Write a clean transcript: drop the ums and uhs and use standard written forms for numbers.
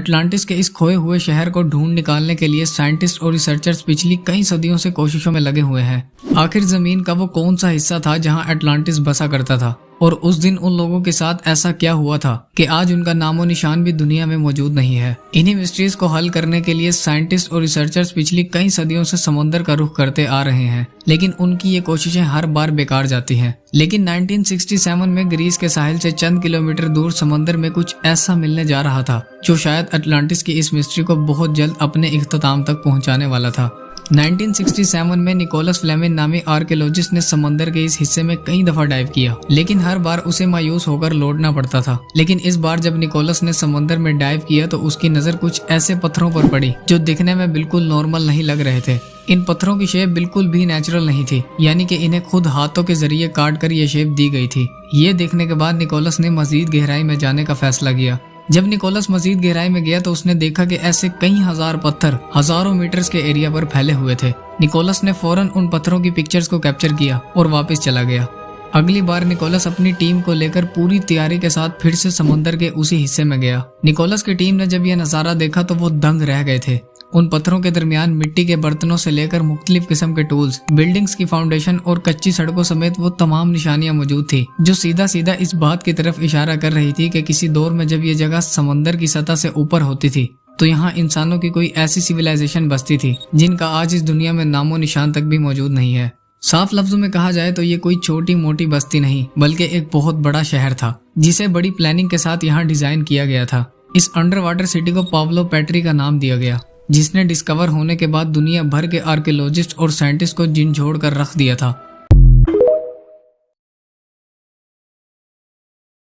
Atlantis के इस खोए हुए शहर को ढूंढ निकालने के लिए साइंटिस्ट और रिसर्चर्स पिछली कई सदियों से कोशिशों में लगे हुए हैं। आखिर जमीन का वो कौन सा हिस्सा था जहां अटलांटिस बसा करता था, और उस दिन उन लोगों के साथ ऐसा क्या हुआ था कि आज उनका नामो निशान भी दुनिया में मौजूद नहीं है। इन्हीं मिस्ट्रीज को हल करने के लिए साइंटिस्ट और रिसर्चर्स पिछली कई सदियों से समुद्र का रुख करते आ रहे हैं, लेकिन उनकी ये कोशिशें हर बार बेकार जाती हैं। लेकिन 1967 में ग्रीस के साहिल से चंद किलोमीटर दूर समंदर में कुछ ऐसा मिलने जा रहा था जो शायद अटलांटिस की इस मिस्ट्री को बहुत जल्द अपने इख्तिताम तक पहुंचाने वाला था। 1967 में निकोलस फ्लेमिंग नामी आर्कियोलॉजिस्ट ने समंदर के इस हिस्से में कई दफा डाइव किया, लेकिन हर बार उसे मायूस होकर लौटना पड़ता था। लेकिन इस बार जब निकोलस ने समंदर में डाइव किया तो उसकी नजर कुछ ऐसे पत्थरों पर पड़ी जो दिखने में बिल्कुल नॉर्मल नहीं लग रहे थे। इन पत्थरों की शेप बिल्कुल भी नेचुरल नहीं थी, यानी कि इन्हें खुद हाथों के जरिए काट कर ये शेप दी गई थी। ये देखने के बाद निकोलस ने मजीद गहराई में जाने का फैसला किया। जब निकोलस मजीद गहराई में गया तो उसने देखा कि ऐसे कई हजार पत्थर हजारों मीटर्स के एरिया पर फैले हुए थे। निकोलस ने फौरन उन पत्थरों की पिक्चर्स को कैप्चर किया और वापस चला गया। अगली बार निकोलस अपनी टीम को लेकर पूरी तैयारी के साथ फिर से समुद्र के उसी हिस्से में गया। निकोलस की टीम ने जब यह नजारा देखा तो वो दंग रह गए थे। उन पत्थरों के दरमियान मिट्टी के बर्तनों से लेकर मुख्तलिफ किस्म के टूल्स, बिल्डिंग्स की फाउंडेशन और कच्ची सड़कों समेत वो तमाम निशानियां मौजूद थी जो सीधा सीधा इस बात की तरफ इशारा कर रही थी कि किसी दौर में जब ये जगह समंदर की सतह से ऊपर होती थी तो यहाँ इंसानों की कोई ऐसी सिविलाइजेशन बसती थी जिनका आज इस दुनिया में नामो निशान तक भी मौजूद नहीं है। साफ लफ्जों में कहा जाए तो ये कोई छोटी मोटी बस्ती नहीं बल्कि एक बहुत बड़ा शहर था जिसे बड़ी प्लानिंग के साथ यहाँ डिजाइन किया गया था। इस अंडर वाटर सिटी को पाब्लो पेट्री का नाम दिया गया, जिसने डिस्कवर होने के बाद दुनिया भर के आर्कियोलॉजिस्ट और साइंटिस्ट को झिंझोड़ कर रख दिया था।